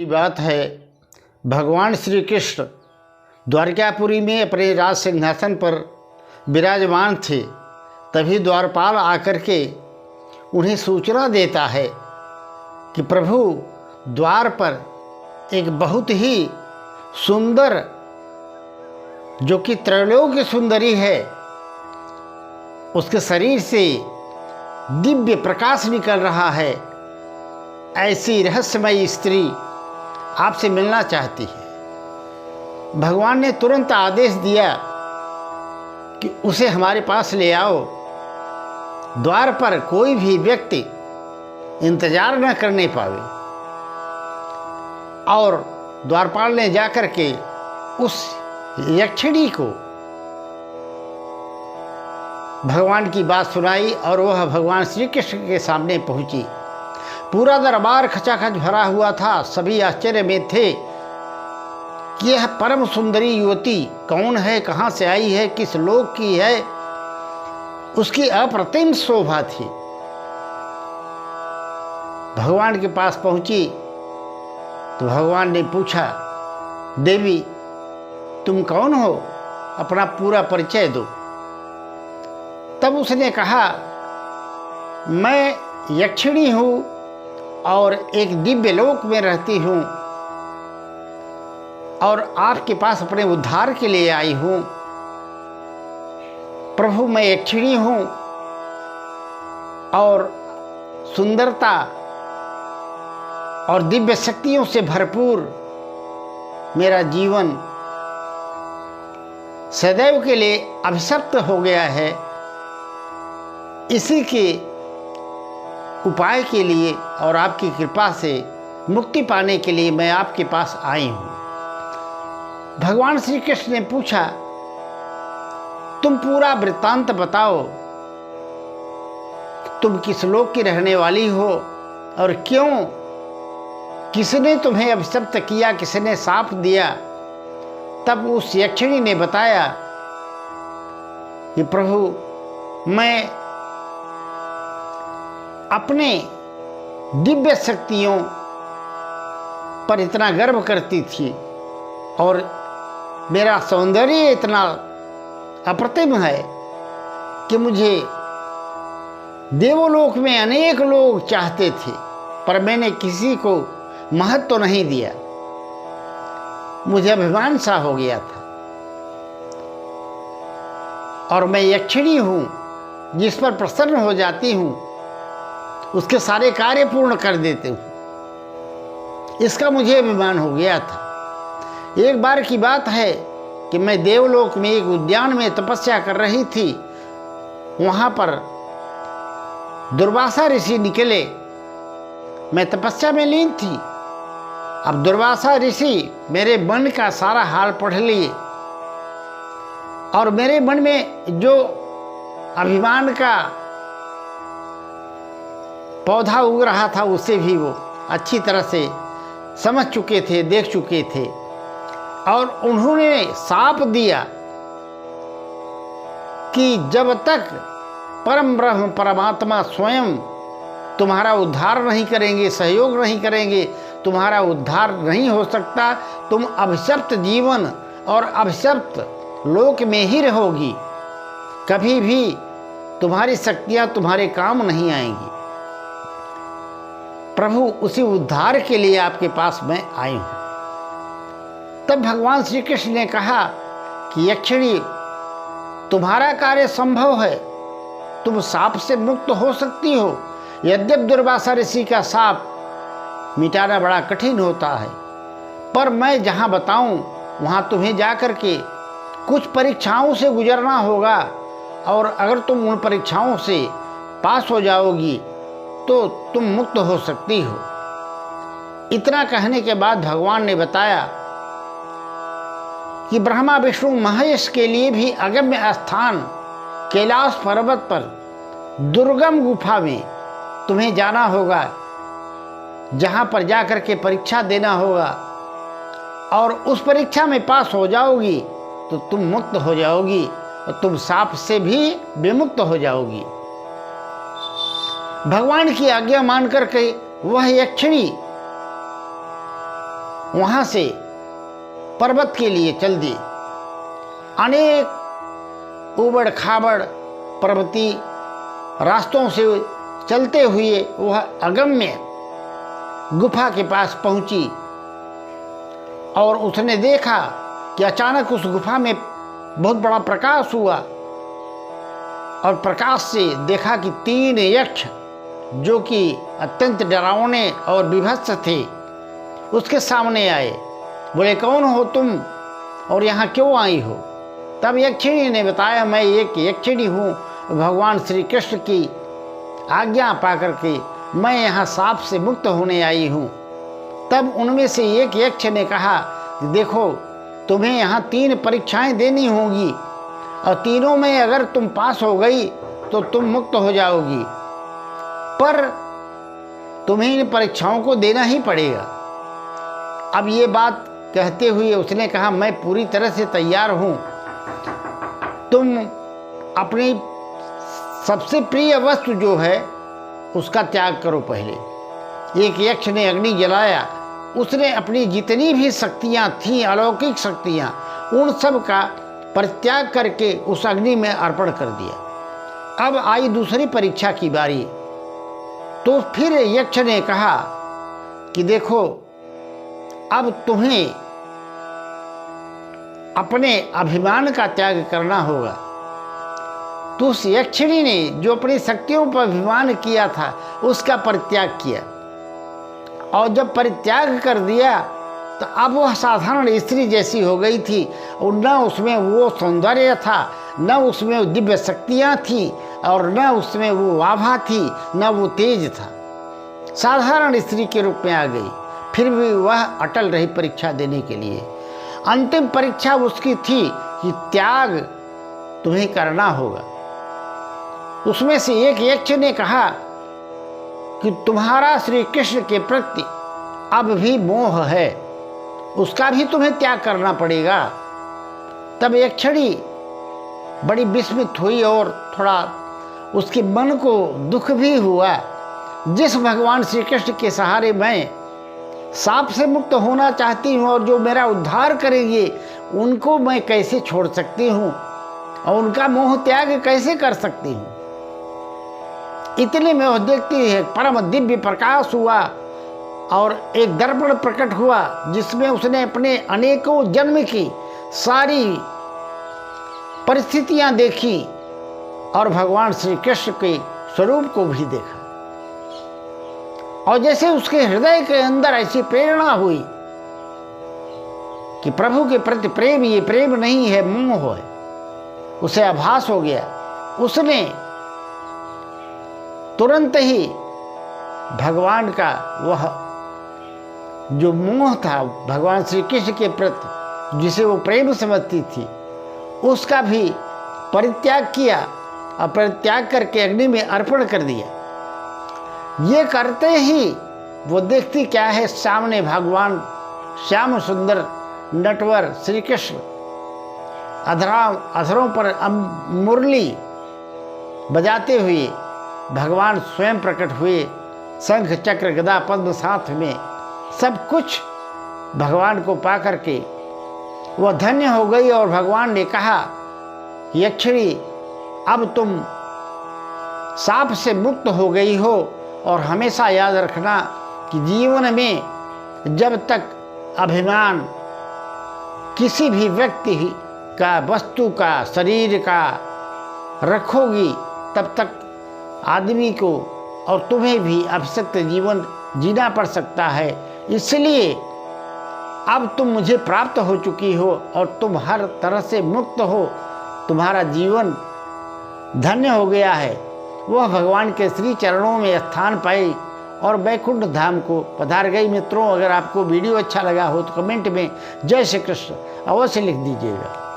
की बात है, भगवान श्री कृष्ण द्वारकापुरी में अपने राज सिंहासन पर विराजमान थे। तभी द्वारपाल आकर के उन्हें सूचना देता है कि प्रभु द्वार पर एक बहुत ही सुंदर, जो कि त्रैलोक्य सुंदरी है, उसके शरीर से दिव्य प्रकाश निकल रहा है। ऐसी रहस्यमयी स्त्री आपसे मिलना चाहती है। भगवान ने तुरंत आदेश दिया कि उसे हमारे पास ले आओ। द्वार पर कोई भी व्यक्ति इंतजार न करने पावे। और द्वारपाल ने जाकर के उस यक्षिणी को भगवान की बात सुनाई और वह भगवान श्री कृष्ण के सामने पहुंची। पूरा दरबार खचाखच भरा हुआ था। सभी आश्चर्य में थे कि यह परम सुंदरी युवती कौन है, कहाँ से आई है, किस लोक की है। उसकी अप्रतिम शोभा थी। भगवान के पास पहुंची तो भगवान ने पूछा, देवी तुम कौन हो, अपना पूरा परिचय दो। तब उसने कहा, मैं यक्षिणी हूँ और एक दिव्य लोक में रहती हूँ और आपके पास अपने उद्धार के लिए आई हूँ। प्रभु मैं यक्षिणी हूँ और सुंदरता और दिव्य शक्तियों से भरपूर मेरा जीवन सदैव के लिए अभिशप्त हो गया है। इसी के उपाय के लिए और आपकी कृपा से मुक्ति पाने के लिए मैं आपके पास आई हूँ। भगवान श्री कृष्ण ने पूछा, तुम पूरा वृत्तांत बताओ। तुम किस लोक की रहने वाली हो और क्यों, किसने तुम्हें अभिशप्त किया, किसने शाप दिया। तब उस यक्षिणी ने बताया कि प्रभु मैं अपने दिव्य शक्तियों पर इतना गर्व करती थी और मेरा सौंदर्य इतना अप्रतिम है कि मुझे देवलोक में अनेक लोग चाहते थे, पर मैंने किसी को महत्व नहीं दिया। मुझे अभिमान सा हो गया था। और मैं यक्षिणी हूँ, जिस पर प्रसन्न हो जाती हूँ उसके सारे कार्य पूर्ण कर देते हूँ। इसका मुझे अभिमान हो गया था। एक बार की बात है कि मैं देवलोक में एक उद्यान में तपस्या कर रही थी। वहाँ पर दुर्वासा ऋषि निकले। मैं तपस्या में लीन थी। अब दुर्वासा ऋषि मेरे मन का सारा हाल पढ़ लिए और मेरे मन में जो अभिमान का पौधा उग रहा था उसे भी वो अच्छी तरह से समझ चुके थे, देख चुके थे। और उन्होंने शाप दिया कि जब तक परम ब्रह्म परमात्मा स्वयं तुम्हारा उद्धार नहीं करेंगे, सहयोग नहीं करेंगे, तुम्हारा उद्धार नहीं हो सकता। तुम अभिशप्त जीवन और अभिशप्त लोक में ही रहोगी। कभी भी तुम्हारी शक्तियां तुम्हारे काम नहीं आएंगी। प्रभु उसी उद्धार के लिए आपके पास मैं आई हूँ। तब भगवान श्री कृष्ण ने कहा कि यक्षिणी तुम्हारा कार्य संभव है, तुम शाप से मुक्त हो सकती हो। यद्यप दुर्वासा ऋषि का शाप मिटाना बड़ा कठिन होता है, पर मैं जहाँ बताऊँ वहाँ तुम्हें जाकर के कुछ परीक्षाओं से गुजरना होगा और अगर तुम उन परीक्षाओं से पास हो जाओगी तो तुम मुक्त हो सकती हो। इतना कहने के बाद भगवान ने बताया कि ब्रह्मा विष्णु महेश के लिए भी अगम्य स्थान कैलाश पर्वत पर दुर्गम गुफा में तुम्हें जाना होगा, जहाँ पर जाकर के परीक्षा देना होगा और उस परीक्षा में पास हो जाओगी तो तुम मुक्त हो जाओगी और तुम शाप से भी विमुक्त हो जाओगी। भगवान की आज्ञा मान करके वह यक्षिणी वहाँ से पर्वत के लिए चल दिए। अनेक उबड़ खाबड़ पर्वतीय रास्तों से चलते हुए वह अगम्य गुफा के पास पहुंची और उसने देखा कि अचानक उस गुफा में बहुत बड़ा प्रकाश हुआ और प्रकाश से देखा कि 3 यक्ष जो कि अत्यंत डरावने और विभत्स थे उसके सामने आए। बोले, कौन हो तुम और यहाँ क्यों आई हो? तब यक्षिणी ने बताया, मैं एक यक्षिणी हूँ, भगवान श्री कृष्ण की आज्ञा पाकर के मैं यहाँ साप से मुक्त होने आई हूँ। तब उनमें से एक यक्ष ने कहा, देखो तुम्हें यहाँ 3 परीक्षाएं देनी होंगी और तीनों में अगर तुम पास हो गई तो तुम मुक्त हो जाओगी, पर तुम्हें इन परीक्षाओं को देना ही पड़ेगा। अब ये बात कहते हुए उसने कहा, मैं पूरी तरह से तैयार हूँ, तुम अपनी सबसे प्रिय वस्तु जो है उसका त्याग करो। पहले एक यक्ष ने अग्नि जलाया, उसने अपनी जितनी भी शक्तियाँ थीं, अलौकिक शक्तियाँ, उन सब का परित्याग करके उस अग्नि में अर्पण कर दिया। अब आई दूसरी परीक्षा की बारी, तो फिर यक्ष ने कहा कि देखो अब तुम्हें अपने अभिमान का त्याग करना होगा। तो उस यक्षिणी ने जो अपनी शक्तियों पर अभिमान किया था उसका परित्याग किया, और जब परित्याग कर दिया तो अब वह साधारण स्त्री जैसी हो गई थी, और न उसमें वो सौंदर्य था, न उसमें दिव्य शक्तियाँ थी, और न उसमें वो आभा थी, न वो तेज था। साधारण स्त्री के रूप में आ गई। फिर भी वह अटल रही परीक्षा देने के लिए। अंतिम परीक्षा उसकी थी कि त्याग तुम्हें करना होगा। उसमें से एक यक्ष ने कहा कि तुम्हारा श्री कृष्ण के प्रति अब भी मोह है, उसका भी तुम्हें त्याग करना पड़ेगा। तब यक्षिणी बड़ी विस्मित हुई और थोड़ा उसके मन को दुख भी हुआ। जिस भगवान श्री कृष्ण के सहारे मैं सांप से मुक्त होना चाहती हूँ और जो मेरा उद्धार करेंगे उनको मैं कैसे छोड़ सकती हूँ और उनका मोह त्याग कैसे कर सकती हूँ। इतने में वह देखती है परम दिव्य प्रकाश हुआ और एक दर्पण प्रकट हुआ जिसमें उसने अपने अनेकों जन्म की सारी परिस्थितियां देखी और भगवान श्री कृष्ण के स्वरूप को भी देखा। और जैसे उसके हृदय के अंदर ऐसी प्रेरणा हुई कि प्रभु के प्रति प्रेम, ये प्रेम नहीं है, मोह है, उसे आभास हो गया। उसने तुरंत ही भगवान का वह जो मोह था भगवान श्री कृष्ण के प्रति, जिसे वो प्रेम समझती थी, उसका भी परित्याग किया और परित्याग करके अग्नि में अर्पण कर दिया। ये करते ही वो देखती क्या है, सामने भगवान श्याम सुंदर नटवर श्री कृष्ण अधरों पर मुरली बजाते हुए भगवान स्वयं प्रकट हुए। शंख चक्र गदा पद्म साथ में सब कुछ भगवान को पा करके वह धन्य हो गई। और भगवान ने कहा, यक्षिणी अब तुम सांप से मुक्त हो गई हो, और हमेशा याद रखना कि जीवन में जब तक अभिमान किसी भी व्यक्ति का, वस्तु का, शरीर का रखोगी तब तक आदमी को और तुम्हें भी अभिशप्त जीवन जीना पड़ सकता है। इसलिए अब तुम मुझे प्राप्त हो चुकी हो और तुम हर तरह से मुक्त हो, तुम्हारा जीवन धन्य हो गया है। वह भगवान के श्री चरणों में स्थान पाई और वैकुंठ धाम को पधार गई। मित्रों, अगर आपको वीडियो अच्छा लगा हो तो कमेंट में जय श्री कृष्ण अवश्य लिख दीजिएगा।